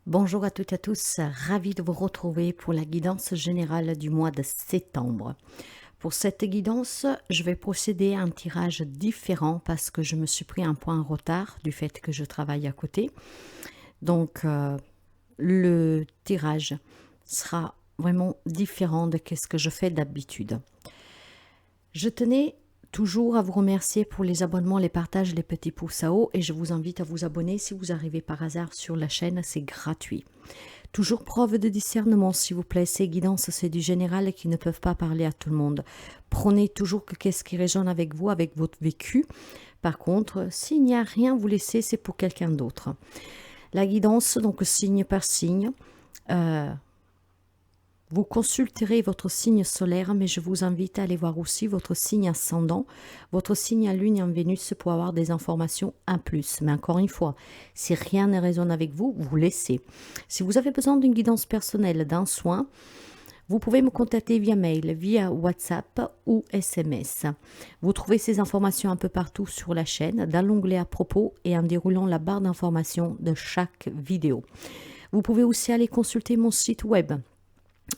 Bonjour à toutes et à tous, ravi de vous retrouver pour la guidance générale du mois de septembre. Pour cette guidance, je vais procéder à un tirage différent parce que je me suis pris un point en retard du fait que je travaille à côté. Donc, le tirage sera vraiment différent de ce que je fais d'habitude. Je tenais toujours à vous remercier pour les abonnements, les partages, les petits pouces à haut et je vous invite à vous abonner si vous arrivez par hasard sur la chaîne, c'est gratuit. Toujours preuve de discernement, s'il vous plaît. Ces guidances, c'est du général et qui ne peuvent pas parler à tout le monde. Prenez toujours que qu'est-ce qui résonne avec vous, avec votre vécu. Par contre, s'il n'y a rien, vous laissez, c'est pour quelqu'un d'autre. La guidance, donc signe par signe. Vous consulterez votre signe solaire, mais je vous invite à aller voir aussi votre signe ascendant, votre signe à lune et en Vénus pour avoir des informations en plus. Mais encore une fois, si rien ne résonne avec vous, vous laissez. Si vous avez besoin d'une guidance personnelle, d'un soin, vous pouvez me contacter via mail, via WhatsApp ou SMS. Vous trouvez ces informations un peu partout sur la chaîne, dans l'onglet à propos et en déroulant la barre d'informations de chaque vidéo. Vous pouvez aussi aller consulter mon site web.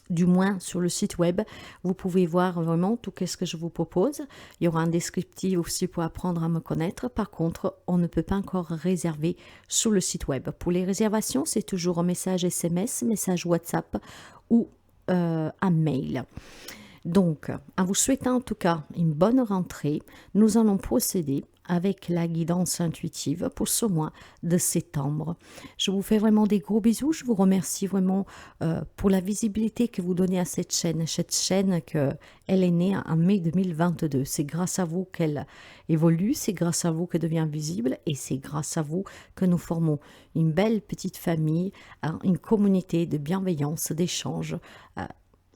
Du moins sur le site web, vous pouvez voir vraiment tout ce que je vous propose. Il y aura un descriptif aussi pour apprendre à me connaître. Par contre, on ne peut pas encore réserver sur le site web. Pour les réservations, c'est toujours un message SMS, message WhatsApp ou un mail. Donc, en vous souhaitant en tout cas une bonne rentrée, nous allons procéder avec la guidance intuitive pour ce mois de septembre. Je vous fais vraiment des gros bisous. Je vous remercie vraiment pour la visibilité que vous donnez à cette chaîne. Cette chaîne, elle est née en mai 2022. C'est grâce à vous qu'elle évolue, c'est grâce à vous qu'elle devient visible et c'est grâce à vous que nous formons une belle petite famille, une communauté de bienveillance, d'échange,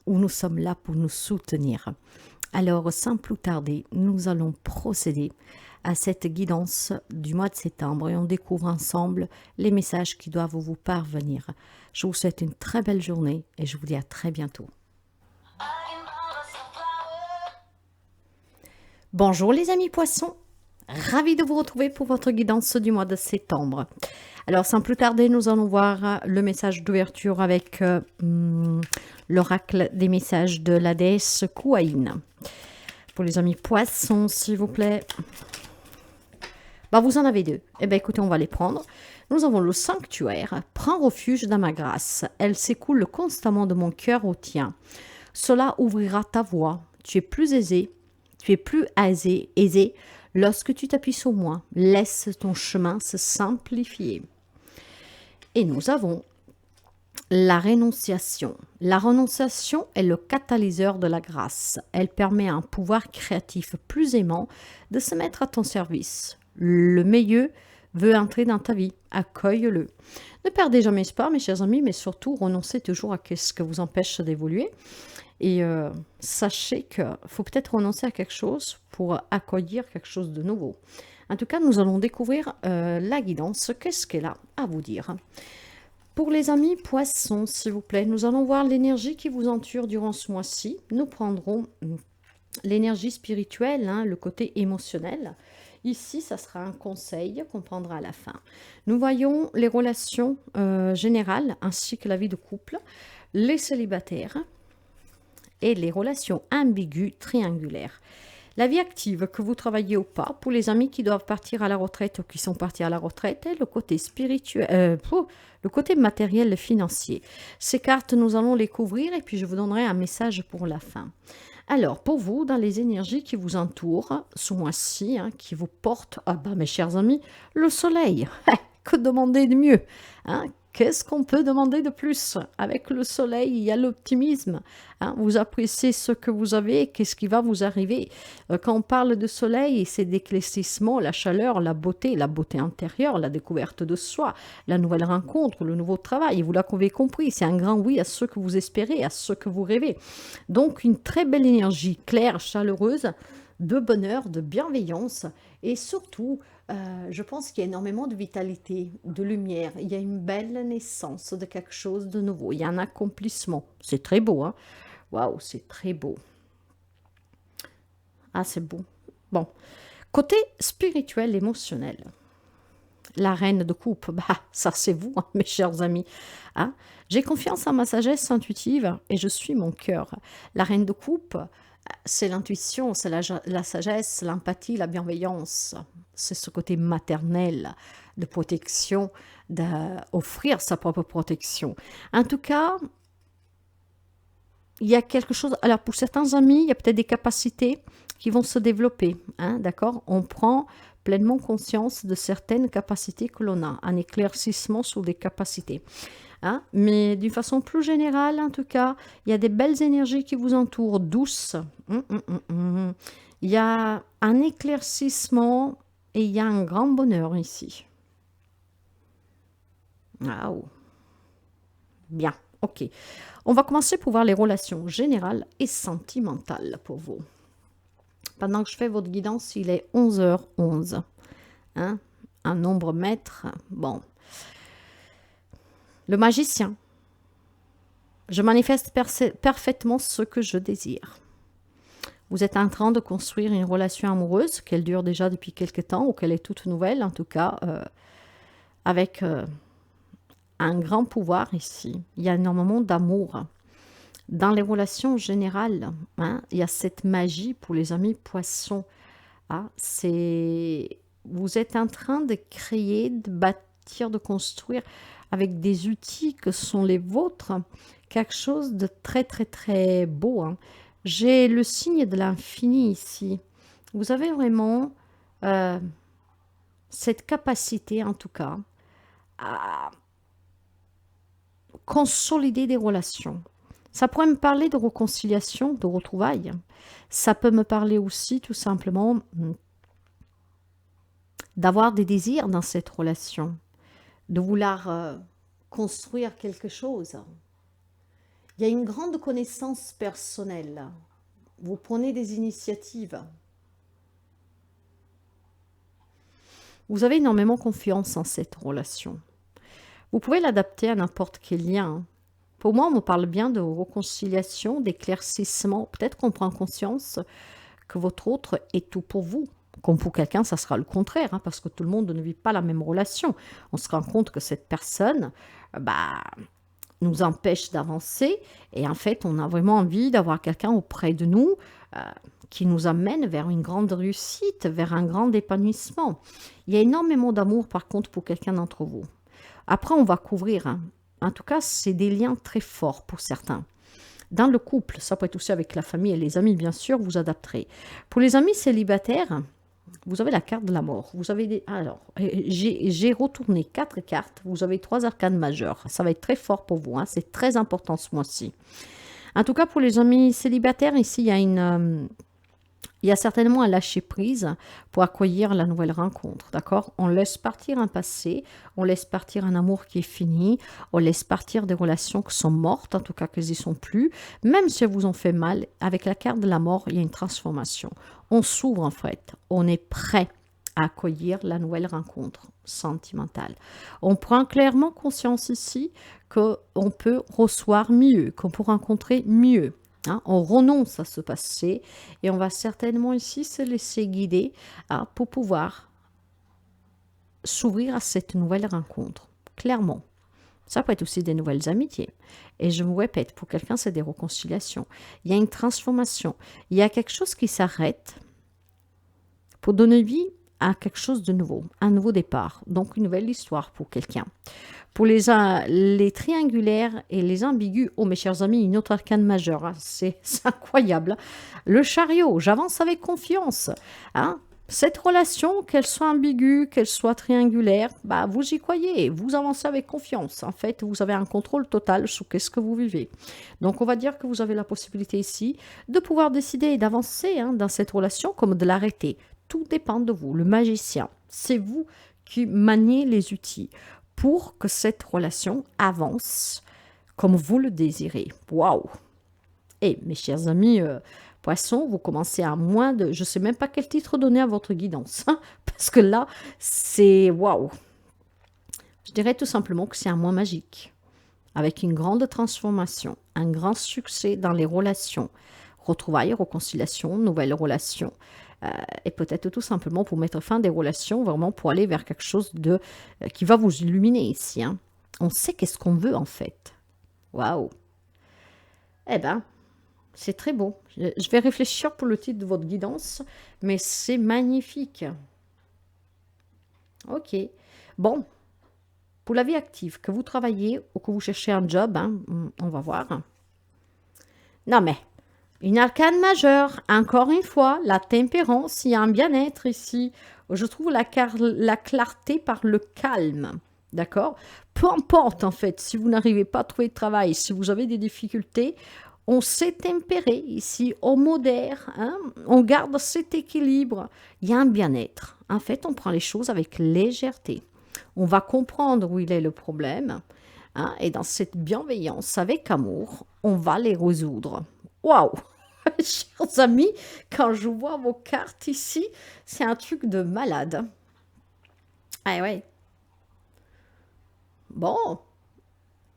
où nous sommes là pour nous soutenir. Alors, sans plus tarder, nous allons procéder à cette guidance du mois de septembre et on découvre ensemble les messages qui doivent vous parvenir. Je vous souhaite une très belle journée et je vous dis à très bientôt. Bonjour les amis poissons, ravi de vous retrouver pour votre guidance du mois de septembre. Alors sans plus tarder, nous allons voir le message d'ouverture avec l'oracle des messages de la déesse Kuain. Pour les amis poissons, s'il vous plaît. Vous en avez deux. Eh bien, écoutez, on va les prendre. Nous avons le sanctuaire. Prends refuge dans ma grâce. Elle s'écoule constamment de mon cœur au tien. Cela ouvrira ta voie. Tu es plus aisé. Tu es plus aisé lorsque tu t'appuies sur moi. Laisse ton chemin se simplifier. Et nous avons la rénonciation. La renonciation est le catalyseur de la grâce. Elle permet à un pouvoir créatif plus aimant de se mettre à ton service. Le meilleur veut entrer dans ta vie. Accueille-le. Ne perdez jamais espoir, mes chers amis, mais surtout renoncez toujours à ce que vous empêche d'évoluer. Et sachez qu'il faut peut-être renoncer à quelque chose pour accueillir quelque chose de nouveau. En tout cas, nous allons découvrir la guidance. Qu'est-ce qu'elle a à vous dire ? Pour les amis poissons, s'il vous plaît, nous allons voir l'énergie qui vous entoure durant ce mois-ci. Nous prendrons l'énergie spirituelle, le côté émotionnel. Ici, ça sera un conseil qu'on prendra à la fin. Nous voyons les relations générales ainsi que la vie de couple, les célibataires et les relations ambiguës triangulaires. La vie active, que vous travaillez ou pas, pour les amis qui doivent partir à la retraite ou qui sont partis à la retraite, et le côté spirituel, le côté matériel et financier. Ces cartes, nous allons les couvrir et puis je vous donnerai un message pour la fin. Alors, pour vous, dans les énergies qui vous entourent, ce mois-ci, qui vous portent, mes chers amis, le soleil. Que demander de mieux Qu'est-ce qu'on peut demander de plus? Avec le soleil, il y a l'optimisme. Vous appréciez ce que vous avez, qu'est-ce qui va vous arriver. Quand on parle de soleil, c'est d'éclaircissement, la chaleur, la beauté intérieure, la découverte de soi, la nouvelle rencontre, le nouveau travail. Vous l'avez compris, c'est un grand oui à ce que vous espérez, à ce que vous rêvez. Donc, une très belle énergie claire, chaleureuse, de bonheur, de bienveillance et surtout, je pense qu'il y a énormément de vitalité, de lumière. Il y a une belle naissance de quelque chose de nouveau. Il y a un accomplissement. C'est très beau, hein? Waouh, c'est très beau. Ah, c'est beau. Bon. Côté spirituel, émotionnel. La reine de coupe, bah, ça c'est vous, hein, mes chers amis. Hein. J'ai confiance en ma sagesse intuitive et je suis mon cœur. La reine de coupe, c'est l'intuition, c'est la sagesse, l'empathie, la bienveillance. C'est ce côté maternel de protection, d'offrir sa propre protection. En tout cas, il y a quelque chose. Alors, pour certains amis, il y a peut-être des capacités qui vont se développer. Hein, d'accord. On prend pleinement conscience de certaines capacités que l'on a, un éclaircissement sur des capacités. Hein, mais d'une façon plus générale, en tout cas, il y a des belles énergies qui vous entourent, douces. Il y a un éclaircissement et il y a un grand bonheur ici. Waouh. Bien, ok. On va commencer pour voir les relations générales et sentimentales pour vous. Pendant que je fais votre guidance, il est 11h11. Hein? Un nombre maître. Bon. Le magicien. Je manifeste parfaitement ce que je désire. Vous êtes en train de construire une relation amoureuse, qu'elle dure déjà depuis quelque temps, ou qu'elle est toute nouvelle, en tout cas, avec un grand pouvoir ici. Il y a énormément d'amour. Dans les relations générales, hein, il y a cette magie pour les amis poissons. Hein, vous êtes en train de créer, de bâtir, de construire avec des outils que sont les vôtres, quelque chose de très très très beau. Hein. J'ai le signe de l'infini ici. Vous avez vraiment cette capacité, en tout cas, à consolider des relations. Ça pourrait me parler de réconciliation, de retrouvailles. Ça peut me parler aussi tout simplement d'avoir des désirs dans cette relation, de vouloir construire quelque chose. Il y a une grande connaissance personnelle. Vous prenez des initiatives. Vous avez énormément confiance en cette relation. Vous pouvez l'adapter à n'importe quel lien. Pour moi, on me parle bien de réconciliation, d'éclaircissement. Peut-être qu'on prend conscience que votre autre est tout pour vous. Comme pour quelqu'un, ça sera le contraire, hein, parce que tout le monde ne vit pas la même relation. On se rend compte que cette personne nous empêche d'avancer. Et en fait, on a vraiment envie d'avoir quelqu'un auprès de nous qui nous amène vers une grande réussite, vers un grand épanouissement. Il y a énormément d'amour, par contre, pour quelqu'un d'entre vous. Après, on va couvrir. Hein. En tout cas, c'est des liens très forts pour certains. Dans le couple, ça peut être aussi avec la famille et les amis, bien sûr, vous adapterez. Pour les amis célibataires, vous avez la carte de la mort. Vous avez alors, j'ai retourné 4 cartes. Vous avez 3 arcanes majeures. Ça va être très fort pour vous. Hein. C'est très important ce mois-ci. En tout cas, pour les amis célibataires, ici, il y a certainement un lâcher-prise pour accueillir la nouvelle rencontre, d'accord? On laisse partir un passé, on laisse partir un amour qui est fini, on laisse partir des relations qui sont mortes, en tout cas qu'elles n'y sont plus. Même si elles vous ont fait mal, avec la carte de la mort, il y a une transformation. On s'ouvre en fait, on est prêt à accueillir la nouvelle rencontre sentimentale. On prend clairement conscience ici qu'on peut recevoir mieux, qu'on peut rencontrer mieux. Hein, on renonce à ce passé et on va certainement ici se laisser guider pour pouvoir s'ouvrir à cette nouvelle rencontre. Clairement, ça peut être aussi des nouvelles amitiés. Et je me répète, pour quelqu'un, c'est des réconciliations. Il y a une transformation. Il y a quelque chose qui s'arrête pour donner vie à quelque chose de nouveau, un nouveau départ. Donc, une nouvelle histoire pour quelqu'un. Pour les triangulaires et les ambigus, oh mes chers amis, une autre arcane majeure, hein, c'est incroyable. Le chariot, j'avance avec confiance. Hein. Cette relation, qu'elle soit ambiguë, qu'elle soit triangulaire, vous y croyez, vous avancez avec confiance. En fait, vous avez un contrôle total sur ce que vous vivez. Donc, on va dire que vous avez la possibilité ici de pouvoir décider d'avancer dans cette relation comme de l'arrêter. Tout dépend de vous, le magicien. C'est vous qui maniez les outils pour que cette relation avance comme vous le désirez. Waouh! Et mes chers amis poissons, vous commencez à moins de... Je ne sais même pas quel titre donner à votre guidance. Hein, parce que là, c'est waouh! Je dirais tout simplement que c'est un mois magique. Avec une grande transformation, un grand succès dans les relations. Retrouvailles, réconciliation, nouvelles relations. et peut-être tout simplement pour mettre fin à des relations, vraiment pour aller vers quelque chose de qui va vous illuminer ici, hein. On sait qu'est-ce qu'on veut en fait. Waouh! Eh ben, c'est très beau. Je vais réfléchir pour le titre de votre guidance, mais c'est magnifique. Ok. Bon, pour la vie active, que vous travaillez ou que vous cherchez un job, hein, on va voir. Non mais, une arcane majeure, encore une fois, la tempérance, il y a un bien-être ici. Je trouve la clarté par le calme. D'accord? Peu importe en fait, si vous n'arrivez pas à trouver de travail, si vous avez des difficultés, on sait tempérer ici, on modère, hein, on garde cet équilibre. Il y a un bien-être. En fait, on prend les choses avec légèreté. On va comprendre où il est le problème, hein, et dans cette bienveillance, avec amour, on va les résoudre. Waouh! Chers amis, quand je vois vos cartes ici, c'est un truc de malade. Ah ouais. Bon,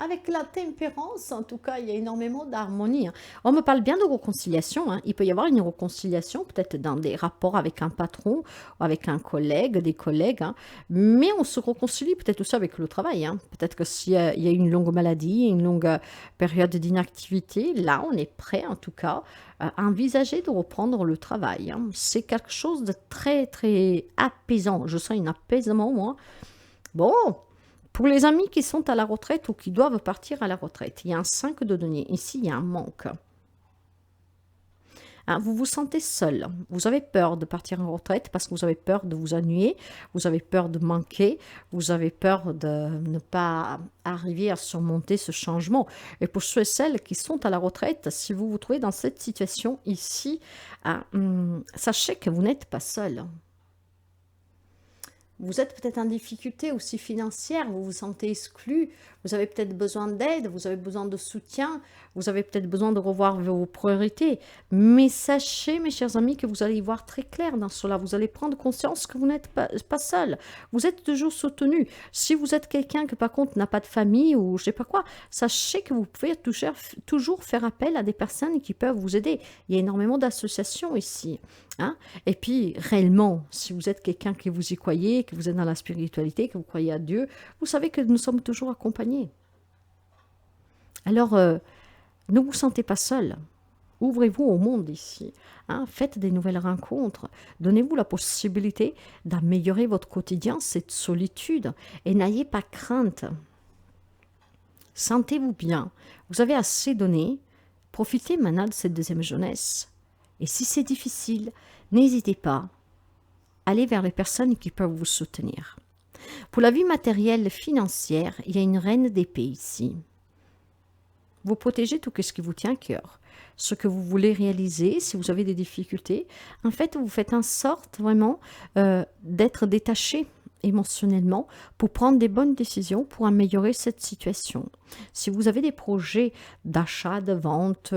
avec la tempérance, en tout cas, il y a énormément d'harmonie, hein. On me parle bien de réconciliation, hein. Il peut y avoir une réconciliation, peut-être dans des rapports avec un patron, ou avec un collègue, des collègues, hein. Mais on se réconcilie peut-être aussi avec le travail, hein. Peut-être que s'il y a une longue maladie, une longue période d'inactivité, là, on est prêt, en tout cas, à envisager de reprendre le travail, hein. C'est quelque chose de très, très apaisant. Je sens un apaisement, moi. Bon, pour les amis qui sont à la retraite ou qui doivent partir à la retraite, il y a un 5 de denier. Ici, il y a un manque. Hein, vous vous sentez seul. Vous avez peur de partir en retraite parce que vous avez peur de vous ennuyer, vous avez peur de manquer, vous avez peur de ne pas arriver à surmonter ce changement. Et pour ceux et celles qui sont à la retraite, si vous vous trouvez dans cette situation ici, sachez que vous n'êtes pas seul. Vous êtes peut-être en difficulté aussi financière, vous vous sentez exclu, vous avez peut-être besoin d'aide, vous avez besoin de soutien, vous avez peut-être besoin de revoir vos priorités. Mais sachez, mes chers amis, que vous allez y voir très clair dans cela. Vous allez prendre conscience que vous n'êtes pas seul. Vous êtes toujours soutenu. Si vous êtes quelqu'un que par contre n'a pas de famille ou je sais pas quoi, sachez que vous pouvez toujours faire appel à des personnes qui peuvent vous aider. Il y a énormément d'associations ici, hein. Et puis, réellement, si vous êtes quelqu'un que vous y croyez, que vous êtes dans la spiritualité, que vous croyez à Dieu, vous savez que nous sommes toujours accompagnés. Alors, ne vous sentez pas seul. Ouvrez-vous au monde ici, hein. Faites des nouvelles rencontres. Donnez-vous la possibilité d'améliorer votre quotidien, cette solitude. Et n'ayez pas crainte. Sentez-vous bien. Vous avez assez donné. Profitez maintenant de cette deuxième jeunesse. Et si c'est difficile, n'hésitez pas. Allez vers les personnes qui peuvent vous soutenir. Pour la vie matérielle et financière, il y a une reine d'épée ici. Vous protégez tout ce qui vous tient à cœur. Ce que vous voulez réaliser, si vous avez des difficultés, en fait, vous faites en sorte vraiment d'être détaché émotionnellement pour prendre des bonnes décisions pour améliorer cette situation. Si vous avez des projets d'achat, de vente,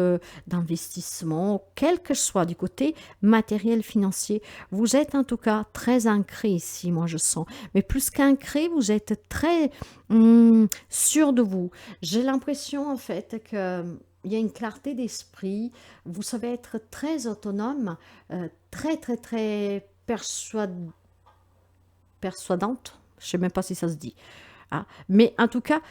d'investissement, quel que soit du côté matériel, financier, vous êtes en tout cas très ancré ici, moi je sens. Mais plus qu'ancré, vous êtes très sûr de vous. J'ai l'impression en fait que il y a une clarté d'esprit, vous savez être très autonome, très très très persuadante, je ne sais même pas si ça se dit. Ah, mais en tout cas,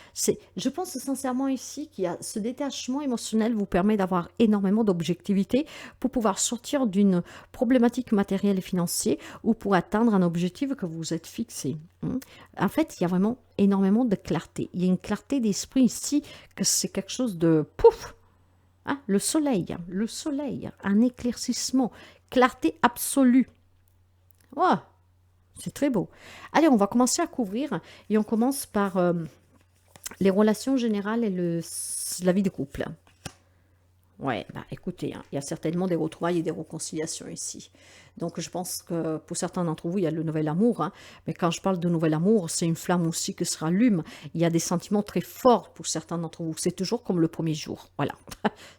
je pense sincèrement ici qu'il y a ce détachement émotionnel vous permet d'avoir énormément d'objectivité pour pouvoir sortir d'une problématique matérielle et financière ou pour atteindre un objectif que vous êtes fixé. En fait, il y a vraiment énormément de clarté. Il y a une clarté d'esprit ici que c'est quelque chose de pouf. Hein, le soleil, un éclaircissement, clarté absolue. Oh, c'est très beau. Allez, on va commencer à couvrir et on commence par les relations générales et la vie de couple. Ouais, bah écoutez, hein, il y a certainement des retrouvailles et des réconciliations ici. Donc je pense que pour certains d'entre vous, il y a le nouvel amour, hein. Mais quand je parle de nouvel amour, c'est une flamme aussi que se rallume. Il y a des sentiments très forts pour certains d'entre vous. C'est toujours comme le premier jour. Voilà,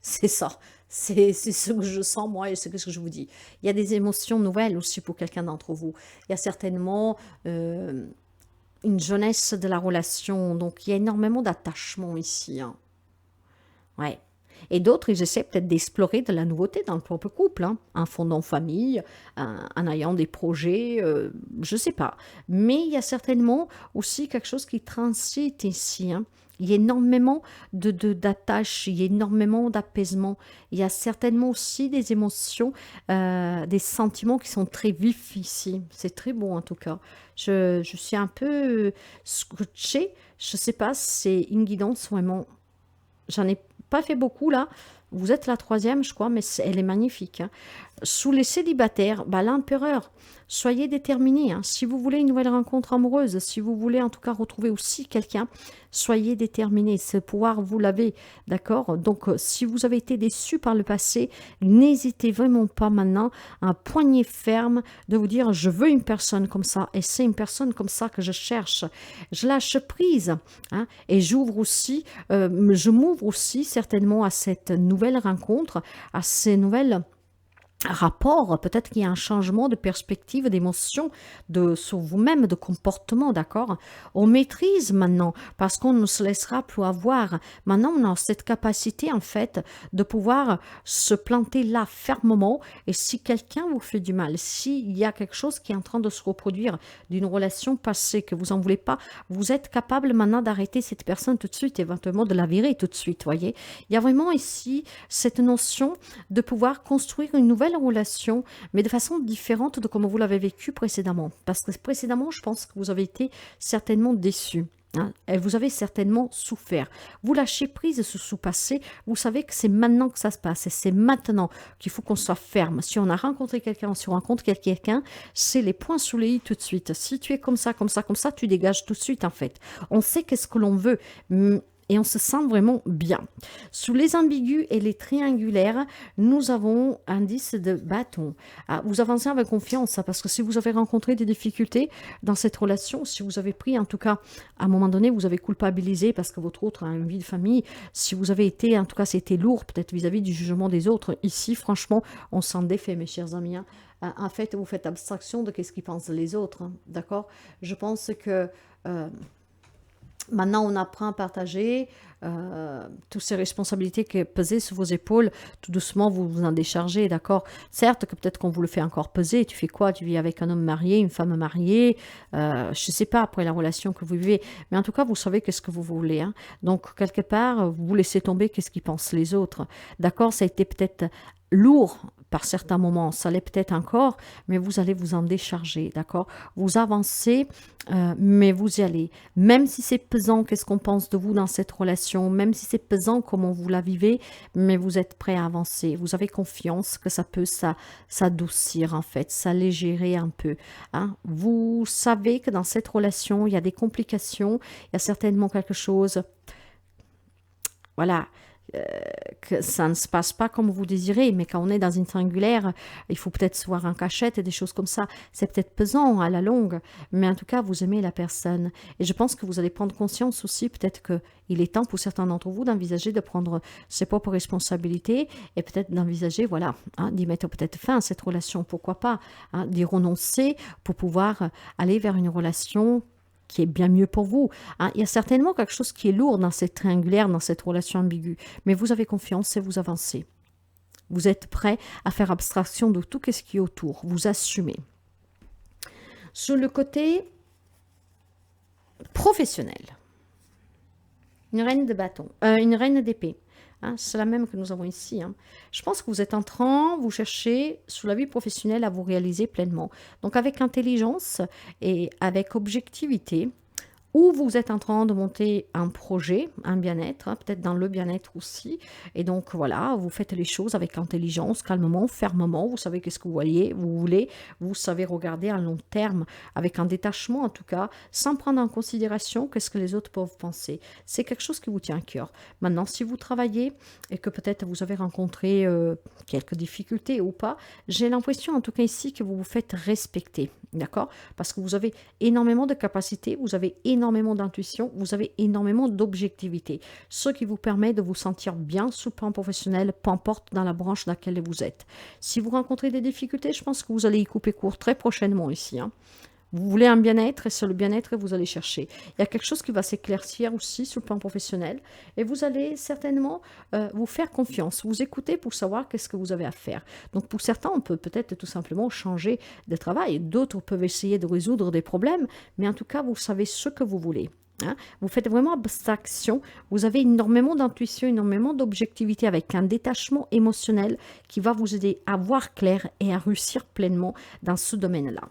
c'est ça. C'est ce que je sens moi et c'est ce que je vous dis. Il y a des émotions nouvelles aussi pour quelqu'un d'entre vous. Il y a certainement une jeunesse de la relation. Donc il y a énormément d'attachement ici, hein. Ouais. Et d'autres, ils essaient peut-être d'explorer de la nouveauté dans le propre couple, hein, en fondant famille, en ayant des projets, je ne sais pas. Mais il y a certainement aussi quelque chose qui transite ici, hein. Il y a énormément d'attaches, il y a énormément d'apaisement. Il y a certainement aussi des émotions, des sentiments qui sont très vifs ici. C'est très beau en tout cas. Je suis un peu scotchée. Je ne sais pas, c'est une guidance vraiment. J'en ai pas fait beaucoup là. Vous êtes la troisième, je crois, mais elle est magnifique, hein. Sous les célibataires, bah, l'empereur, soyez déterminés, hein. Si vous voulez une nouvelle rencontre amoureuse, si vous voulez en tout cas retrouver aussi quelqu'un, soyez déterminés. Ce pouvoir, vous l'avez, d'accord? Donc, si vous avez été déçu par le passé, n'hésitez vraiment pas maintenant à un poignet ferme de vous dire, je veux une personne comme ça, et c'est une personne comme ça que je cherche. Je lâche prise, hein, et je m'ouvre aussi certainement à cette nouvelle rencontre, à ces nouvelles rapport, peut-être qu'il y a un changement de perspective, d'émotion sur vous-même, de comportement, d'accord? On maîtrise maintenant, parce qu'on ne se laissera plus avoir. Maintenant, on a cette capacité, en fait, de pouvoir se planter là, fermement, et si quelqu'un vous fait du mal, s'il y a quelque chose qui est en train de se reproduire d'une relation passée, que vous en voulez pas, vous êtes capable maintenant d'arrêter cette personne tout de suite, éventuellement de la virer tout de suite, voyez? Il y a vraiment ici cette notion de pouvoir construire une nouvelle relation, mais de façon différente de comme vous l'avez vécu précédemment. Parce que précédemment, je pense que vous avez été certainement déçu, hein, et vous avez certainement souffert. Vous lâchez prise sur ce passé, vous savez que c'est maintenant que ça se passe, et c'est maintenant qu'il faut qu'on soit ferme. Si on a rencontré quelqu'un, si on rencontre quelqu'un, c'est les points sous les i tout de suite. Si tu es comme ça, comme ça, comme ça, tu dégages tout de suite en fait. On sait qu'est-ce que l'on veut, et on se sent vraiment bien. Sous les ambigus et les triangulaires, nous avons un 10 de bâton. Ah, vous avancez avec confiance, hein, parce que si vous avez rencontré des difficultés dans cette relation, si vous avez pris, en tout cas, à un moment donné, vous avez culpabilisé parce que votre autre a une vie de famille, si vous avez été, en tout cas, c'était lourd, peut-être vis-à-vis du jugement des autres, ici, franchement, on s'en défait, mes chers amis, hein. En fait, vous faites abstraction de ce qu'ils pensent les autres, hein, d'accord? Je pense que... maintenant, on apprend à partager toutes ces responsabilités qui pesaient sur vos épaules. Tout doucement, vous vous en déchargez, d'accord? Certes, que peut-être qu'on vous le fait encore peser. Tu fais quoi? Tu vis avec un homme marié, une femme mariée, je ne sais pas après la relation que vous vivez. Mais en tout cas, vous savez qu'est-ce que vous voulez, hein. Donc, quelque part, vous laissez tomber qu'est-ce qu'ils pensent les autres. D'accord? Ça a été peut-être lourd par certains moments, ça l'est peut-être encore, mais vous allez vous en décharger, d'accord? Vous avancez, mais vous y allez. Même si c'est pesant, qu'est-ce qu'on pense de vous dans cette relation, même si c'est pesant, comment vous la vivez, mais vous êtes prêt à avancer. Vous avez confiance que ça peut s'adoucir, en fait, s'allégérer un peu, hein? Vous savez que dans cette relation, il y a des complications, il y a certainement quelque chose, voilà, que ça ne se passe pas comme vous désirez, mais quand on est dans une triangulaire, il faut peut-être se voir en cachette et des choses comme ça. C'est peut-être pesant à la longue, mais en tout cas, vous aimez la personne. Et je pense que vous allez prendre conscience aussi, peut-être qu'il est temps pour certains d'entre vous d'envisager de prendre ses propres responsabilités et peut-être d'envisager, voilà, hein, d'y mettre peut-être fin à cette relation, pourquoi pas, hein, d'y renoncer pour pouvoir aller vers une relation qui est bien mieux pour vous, hein. Il y a certainement quelque chose qui est lourd dans cette triangulaire, dans cette relation ambiguë, mais vous avez confiance et vous avancez. Vous êtes prêt à faire abstraction de tout ce qui est autour, vous assumez. Sur le côté professionnel, une reine de bâton, une reine d'épée. Hein, c'est la même que nous avons ici, hein. Je pense que vous êtes en train, vous cherchez sous la vie professionnelle à vous réaliser pleinement. Donc avec intelligence et avec objectivité, ou vous êtes en train de monter un projet, un bien-être, hein, peut-être dans le bien-être aussi. Et donc voilà, vous faites les choses avec intelligence, calmement, fermement. Vous savez qu'est-ce que vous voulez. Vous savez regarder à long terme, avec un détachement en tout cas, sans prendre en considération qu'est-ce que les autres peuvent penser. C'est quelque chose qui vous tient à cœur. Maintenant, si vous travaillez et que peut-être vous avez rencontré quelques difficultés ou pas, j'ai l'impression en tout cas ici que vous vous faites respecter. D'accord? Parce que vous avez énormément de capacités, vous avez énormément d'intuition, vous avez énormément d'objectivité, ce qui vous permet de vous sentir bien sur le plan professionnel, peu importe dans la branche dans laquelle vous êtes. Si vous rencontrez des difficultés, je pense que vous allez y couper court très prochainement ici, hein. Vous voulez un bien-être et c'est le bien-être que vous allez chercher. Il y a quelque chose qui va s'éclaircir aussi sur le plan professionnel et vous allez certainement vous faire confiance, vous écouter pour savoir qu'est-ce que vous avez à faire. Donc pour certains, on peut peut-être tout simplement changer de travail. D'autres peuvent essayer de résoudre des problèmes, mais en tout cas, vous savez ce que vous voulez. Hein. Vous faites vraiment abstraction, vous avez énormément d'intuition, énormément d'objectivité avec un détachement émotionnel qui va vous aider à voir clair et à réussir pleinement dans ce domaine-là.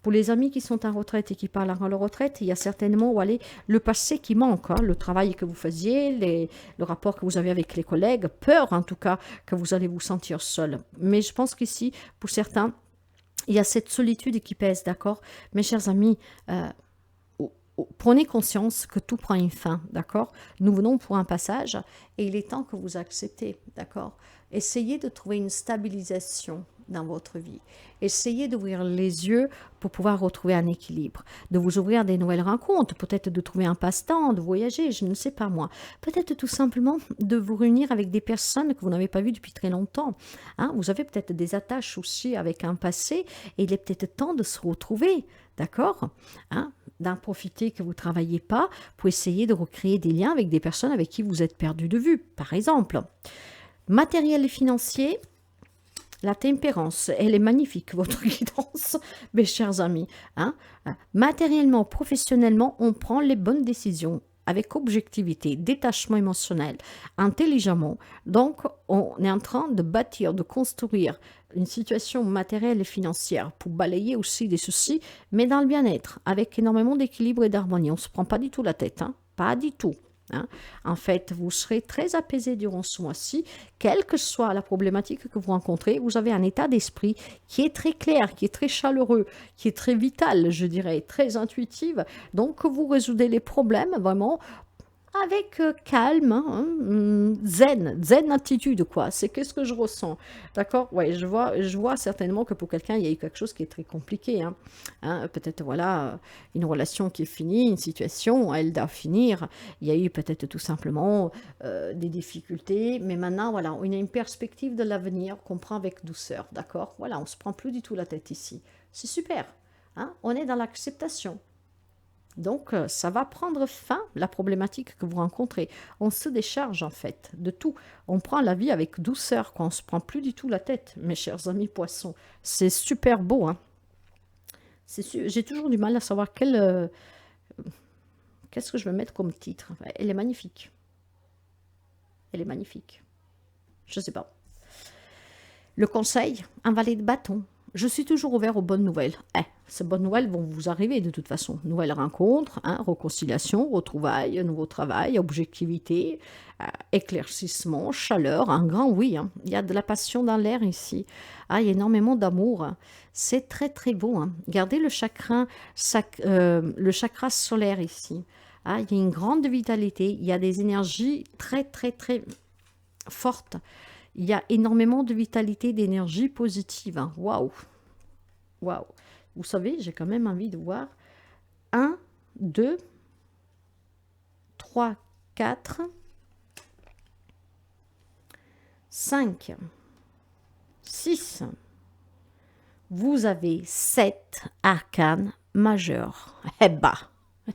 Pour les amis qui sont en retraite et qui parlent à leur retraite, il y a certainement allez, le passé qui manque, hein, le travail que vous faisiez, le rapport que vous avez avec les collègues, peur en tout cas que vous allez vous sentir seul. Mais je pense qu'ici, pour certains, il y a cette solitude qui pèse, d'accord. Mes chers amis, prenez conscience que tout prend une fin, d'accord. Nous venons pour un passage et il est temps que vous acceptez, d'accord. Essayez de trouver une stabilisation dans votre vie. Essayez d'ouvrir les yeux pour pouvoir retrouver un équilibre, de vous ouvrir des nouvelles rencontres, peut-être de trouver un passe-temps, de voyager, je ne sais pas moi. Peut-être tout simplement de vous réunir avec des personnes que vous n'avez pas vues depuis très longtemps. Hein, vous avez peut-être des attaches aussi avec un passé et il est peut-être temps de se retrouver, d'accord, hein, d'en profiter que vous ne travaillez pas pour essayer de recréer des liens avec des personnes avec qui vous êtes perdu de vue, par exemple. Matériel et financier, la tempérance, elle est magnifique, votre guidance, mes chers amis. Hein. Matériellement, professionnellement, on prend les bonnes décisions avec objectivité, détachement émotionnel, intelligemment. Donc, on est en train de bâtir, de construire une situation matérielle et financière pour balayer aussi des soucis, mais dans le bien-être, avec énormément d'équilibre et d'harmonie. On ne se prend pas du tout la tête, hein, pas du tout. Hein. En fait, vous serez très apaisé durant ce mois-ci, quelle que soit la problématique que vous rencontrez, vous avez un état d'esprit qui est très clair, qui est très chaleureux, qui est très vital, je dirais, très intuitif. Donc, vous résoudez les problèmes vraiment avec calme, hein, zen attitude, quoi. C'est qu'est-ce que je ressens, d'accord? Ouais, je vois certainement que pour quelqu'un, il y a eu quelque chose qui est très compliqué, hein. Hein, peut-être, voilà, une relation qui est finie, une situation, elle doit finir. Il y a eu peut-être tout simplement des difficultés, mais maintenant, voilà, on a une perspective de l'avenir qu'on prend avec douceur, d'accord? Voilà, on ne se prend plus du tout la tête ici. C'est super, hein? On est dans l'acceptation. Donc, ça va prendre fin, la problématique que vous rencontrez. On se décharge, en fait, de tout. On prend la vie avec douceur, quoi. On ne se prend plus du tout la tête, mes chers amis poissons. C'est super beau, hein. J'ai toujours du mal à savoir qu'est-ce que je vais mettre comme titre. Elle est magnifique. Elle est magnifique. Je ne sais pas. Le conseil, un valet de bâton. Je suis toujours ouvert aux bonnes nouvelles. Ces bonnes nouvelles vont vous arriver de toute façon. Nouvelles rencontres, hein, réconciliation, retrouvailles, nouveau travail, objectivité, éclaircissement, chaleur, un grand oui. Hein. Il y a de la passion dans l'air ici. Ah, il y a énormément d'amour. C'est très très beau. Hein. Regardez le chakra solaire ici. Ah, il y a une grande vitalité. Il y a des énergies très très très fortes. Il y a énormément de vitalité, d'énergie positive. Hein. Waouh! Waouh! Vous savez, j'ai quand même envie de voir 1, 2, 3, 4, 5, 6. Vous avez 7 arcanes majeurs.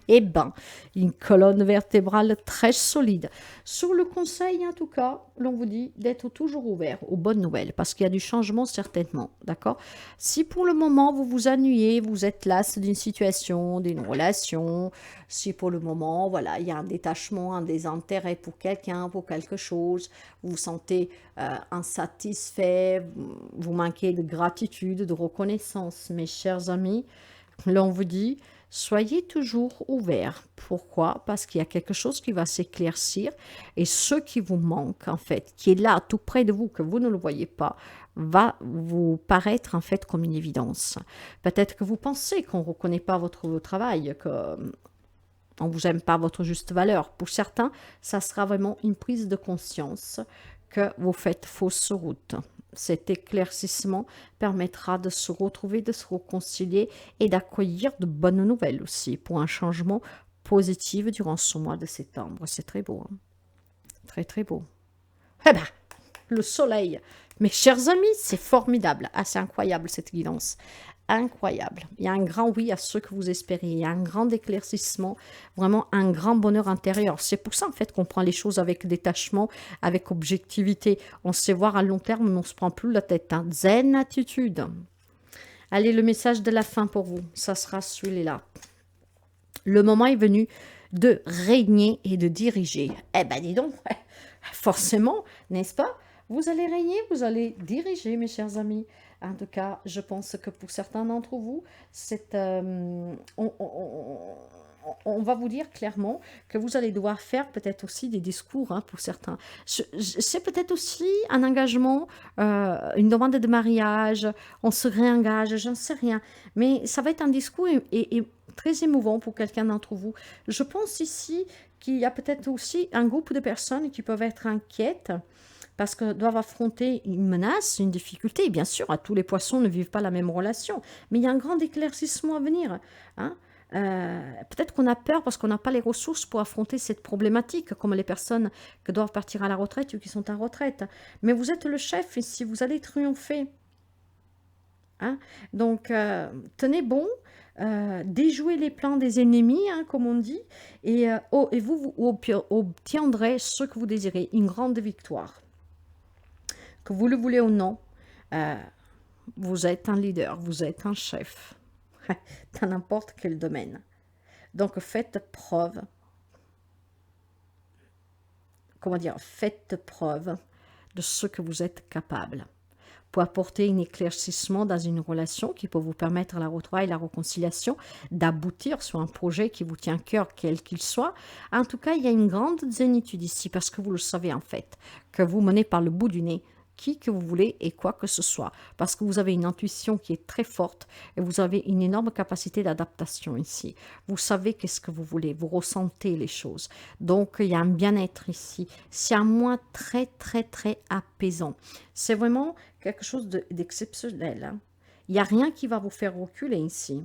Eh ben, une colonne vertébrale très solide. Sur le conseil, en tout cas, l'on vous dit d'être toujours ouvert aux bonnes nouvelles, parce qu'il y a du changement certainement, d'accord? Si pour le moment, vous vous ennuyez, vous êtes las d'une situation, d'une relation, si pour le moment, voilà, il y a un détachement, un désintérêt pour quelqu'un, pour quelque chose, vous vous sentez insatisfait, vous manquez de gratitude, de reconnaissance, mes chers amis, l'on vous dit... Soyez toujours ouverts. Pourquoi? Parce qu'il y a quelque chose qui va s'éclaircir et ce qui vous manque, en fait, qui est là, tout près de vous, que vous ne le voyez pas, va vous paraître, en fait, comme une évidence. Peut-être que vous pensez qu'on ne reconnaît pas votre travail, qu'on ne vous aime pas votre juste valeur. Pour certains, ça sera vraiment une prise de conscience que vous faites fausse route. Cet éclaircissement permettra de se retrouver, de se réconcilier et d'accueillir de bonnes nouvelles aussi pour un changement positif durant ce mois de septembre. C'est très beau, hein? Très très beau. Eh ben, le soleil, mes chers amis, c'est formidable. Ah, c'est incroyable cette guidance. incroyable. Il y a un grand oui à ce que vous espérez. Il y a un grand éclaircissement, vraiment un grand bonheur intérieur. C'est pour ça, en fait, qu'on prend les choses avec détachement, avec objectivité. On sait voir à long terme, on ne se prend plus la tête. Hein. Zen attitude. Allez, le message de la fin pour vous, ça sera celui-là. Le moment est venu de régner et de diriger. Eh ben, dis donc, forcément, n'est-ce pas? Vous allez régner, vous allez diriger, mes chers amis. En tout cas, je pense que pour certains d'entre vous, on va vous dire clairement que vous allez devoir faire peut-être aussi des discours hein, pour certains. C'est peut-être aussi un engagement, une demande de mariage, on se réengage, j'en sais rien. Mais ça va être un discours et très émouvant pour quelqu'un d'entre vous. Je pense ici qu'il y a peut-être aussi un groupe de personnes qui peuvent être inquiètes parce que doivent affronter une menace, une difficulté. Et bien sûr, tous les poissons ne vivent pas la même relation, mais il y a un grand éclaircissement à venir. Hein. Peut-être qu'on a peur parce qu'on n'a pas les ressources pour affronter cette problématique, comme les personnes qui doivent partir à la retraite ou qui sont en retraite. Mais vous êtes le chef ici, vous allez triompher. Hein. Donc, tenez bon, déjouez les plans des ennemis, hein, comme on dit, et vous obtiendrez ce que vous désirez, une grande victoire. Que vous le voulez ou non, vous êtes un leader, vous êtes un chef, dans n'importe quel domaine. Donc faites preuve, faites preuve de ce que vous êtes capable pour apporter un éclaircissement dans une relation qui peut vous permettre la retrouvaille et la réconciliation, d'aboutir sur un projet qui vous tient à cœur, quel qu'il soit. En tout cas, il y a une grande zénitude ici, parce que vous le savez en fait, que vous menez par le bout du nez qui que vous voulez et quoi que ce soit, parce que vous avez une intuition qui est très forte et vous avez une énorme capacité d'adaptation ici. Vous savez qu'est-ce que vous voulez, vous ressentez les choses. Donc, il y a un bien-être ici. C'est un mois très, très, très apaisant. C'est vraiment quelque chose d'exceptionnel. Hein. Il n'y a rien qui va vous faire reculer ici.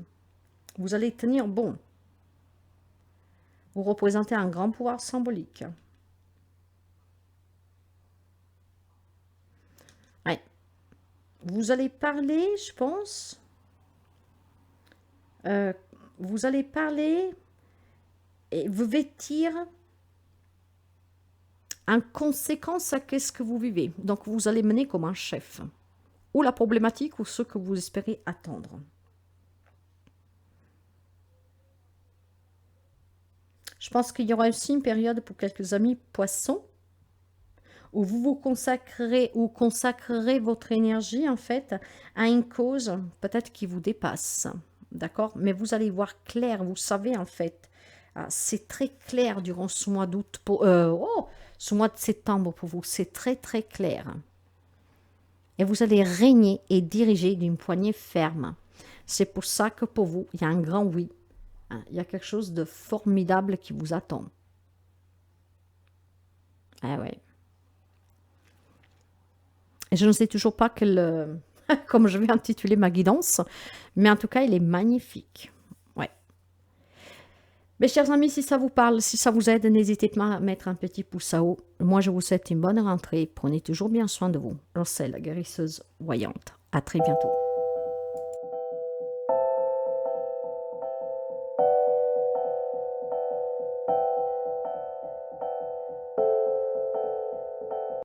Vous allez tenir bon. Vous représentez un grand pouvoir symbolique. Ouais. Vous allez parler, je pense. Vous allez parler et vous vêtir en conséquence à qu'est-ce que vous vivez. Donc, vous allez mener comme un chef. Ou la problématique ou ce que vous espérez attendre. Je pense qu'il y aura aussi une période pour quelques amis poissons où vous vous consacrerez ou consacrerez votre énergie en fait à une cause peut-être qui vous dépasse, d'accord? Mais vous allez voir clair, vous savez en fait, c'est très clair durant ce mois d'août, ce mois de septembre pour vous, c'est très très clair. Et vous allez régner et diriger d'une poignée ferme. C'est pour ça que pour vous, il y a un grand oui. Il y a quelque chose de formidable qui vous attend. Ah ouais. Et je ne sais toujours pas comme je vais intituler ma guidance, mais en tout cas, il est magnifique. Ouais. Mes chers amis, si ça vous parle, si ça vous aide, n'hésitez pas à mettre un petit pouce à haut. Moi, je vous souhaite une bonne rentrée. Prenez toujours bien soin de vous. Roselle, la guérisseuse voyante. À très bientôt.